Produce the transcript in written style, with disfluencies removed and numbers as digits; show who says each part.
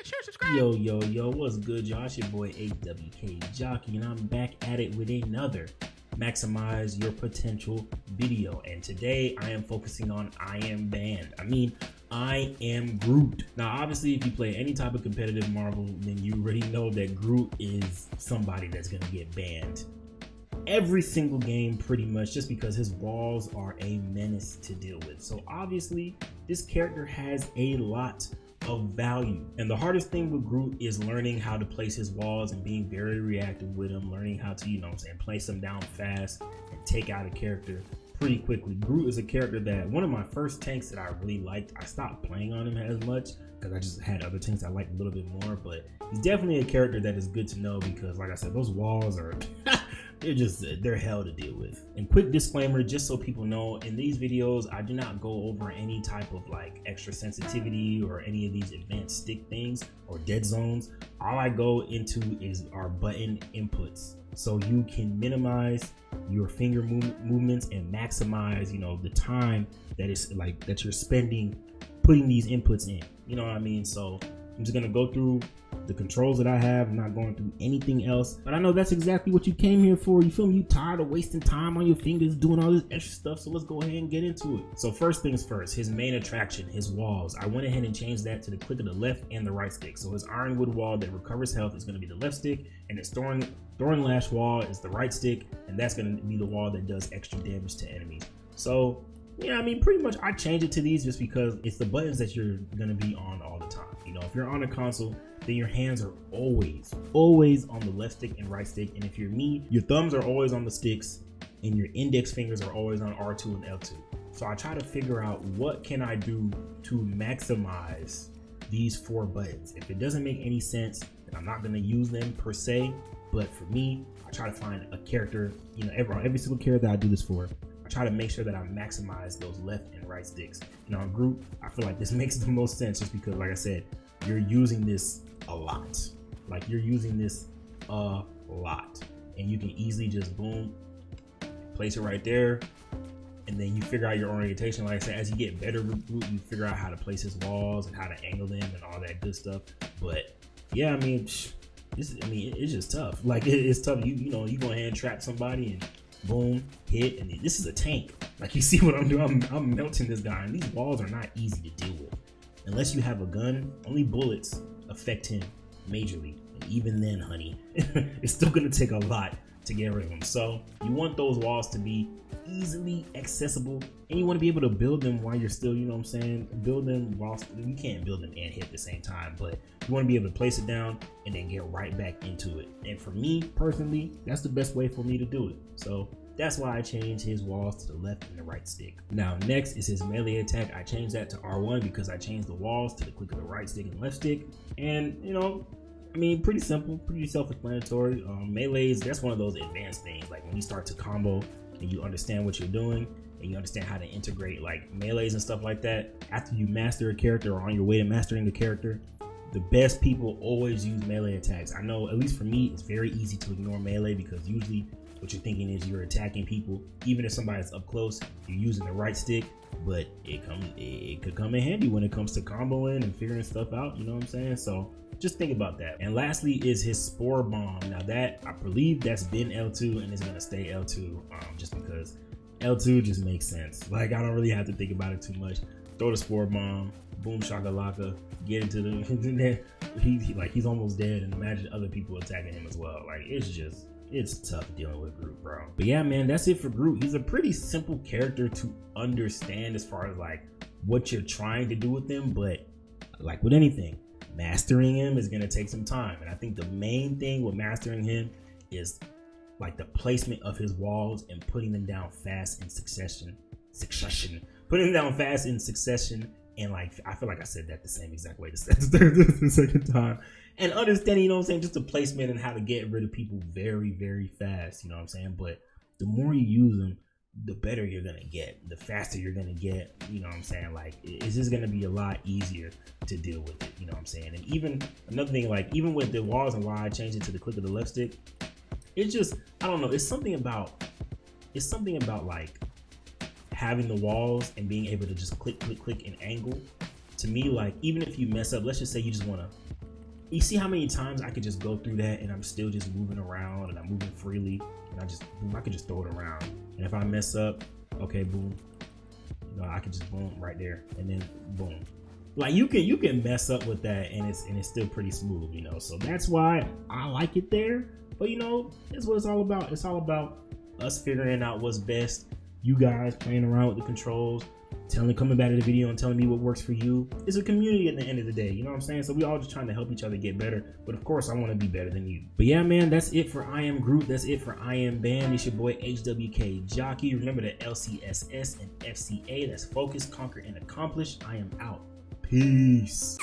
Speaker 1: share, subscribe.
Speaker 2: Yo, what's good, y'all? It's your boy AWK Jockey, and I'm back at it with another Maximize Your Potential video. And today I am focusing on I Am Groot. Now, obviously, if you play any type of competitive Marvel, then you already know that Groot is somebody that's gonna get banned every single game pretty much, just because his walls are a menace to deal with. So obviously this character has a lot of value, and the hardest thing with Groot is learning how to place his walls and being very reactive with him, learning how to, place them down fast and take out a character pretty quickly. Groot is a character that one of my first tanks that I really liked. I stopped playing on him as much because I just had other tanks I liked a little bit more, but he's definitely a character that is good to know because, like I said, those walls are they're hell to deal with. And quick disclaimer, just so people know, in these videos I do not go over any type of like extra sensitivity or any of these advanced stick things or dead zones. All I go into is our button inputs, so you can minimize your finger movements and maximize, the time that is like that you're spending putting these inputs in. You know what I mean? So I'm just gonna go through the controls that I have. I'm not going through anything else, but I know that's exactly what you came here for. You feel me? You tired of wasting time on your fingers doing all this extra stuff, so let's go ahead and get into it. So first things first, his main attraction, his walls. I went ahead and changed that to the click of the left and the right stick. So his ironwood wall that recovers health is going to be the left stick, and his throwing lash wall is the right stick, and that's going to be the wall that does extra damage to enemies. So yeah, I mean, pretty much I changed it to these just because it's the buttons that you're going to be on all the time. If you're on a console, then your hands are always on the left stick and right stick. And if you're me, your thumbs are always on the sticks and your index fingers are always on R2 and L2. So I try to figure out what can I do to maximize these four buttons. If it doesn't make any sense, then I'm not going to use them per se. But for me, I try to find a character, every single character that I do this for, I try to make sure that I maximize those left and right sticks. On Groot, I feel like this makes the most sense just because, like I said, you're using this a lot. Like, you're using this a lot, and you can easily just boom, place it right there, and then you figure out your orientation. Like I said, as you get better with Groot, you figure out how to place his walls and how to angle them and all that good stuff. But yeah, I mean, it's just tough. Like, it's tough. You go ahead and trap somebody and boom, hit, and this is a tank. Like, you see what I'm doing? I'm melting this guy, and these walls are not easy to deal with. Unless you have a gun, only bullets affect him majorly. And even then, honey, it's still gonna take a lot to get rid of him. So you want those walls to be easily accessible, and you want to be able to build them while you're still, build them whilst you can't build them and hit at the same time, but you want to be able to place it down and then get right back into it. And for me personally, that's the best way for me to do it. So that's why I changed his walls to the left and the right stick. Now, next is his melee attack. I changed that to R1 because I changed the walls to the click of the right stick and left stick. And, pretty simple, pretty self-explanatory. Melees, that's one of those advanced things. Like, when you start to combo and you understand what you're doing and you understand how to integrate like melees and stuff like that, after you master a character or on your way to mastering the character, the best people always use melee attacks. I know, at least for me, it's very easy to ignore melee because usually what you're thinking is you're attacking people. Even if somebody's up close, you're using the right stick, but it could come in handy when it comes to comboing and figuring stuff out, you know what I'm saying? So just think about that. And lastly is his spore bomb. Now, that, I believe that's been L2 and it's gonna stay L2, just because L2 just makes sense. Like, I don't really have to think about it too much. Throw the spore bomb, boom shakalaka, get into the he's almost dead, and imagine other people attacking him as well. Like, it's tough dealing with Groot, bro. But yeah, man, that's it for Groot. He's a pretty simple character to understand as far as like what you're trying to do with him, but like with anything, mastering him is gonna take some time. And I think the main thing with mastering him is like the placement of his walls and putting them down fast in succession. Putting them down fast in succession. And like, I feel like I said that the same exact way the second time. And understanding, just the placement and how to get rid of people very, very fast, But the more you use them, the better you're going to get, the faster you're going to get, Like, it's just going to be a lot easier to deal with it, And even another thing, like, even with the walls and why I changed it to the click of the left stick, it's just, I don't know, it's something about like having the walls and being able to just click and angle. To me, like, even if you mess up, let's just say you just want to You see how many times I could just go through that and I'm still just moving around and I'm moving freely, and I could just throw it around. And if I mess up, okay, boom, you know, I can just boom right there, and then boom. Like you can mess up with that and it's still pretty smooth, you know. So that's why I like it there. But you know, that's what it's all about. It's all about us figuring out what's best. You guys playing around with the controls, coming back to the video and telling me what works for you. It's a community at the end of the day, you know what I'm saying? So we all just trying to help each other get better. But of course, I want to be better than you. But yeah, man, that's it for I Am Groot. That's it for I Am Band. It's your boy HWK Jockey. Remember the LCSS and FCA. That's Focus, Conquer, and Accomplish. I am out. Peace.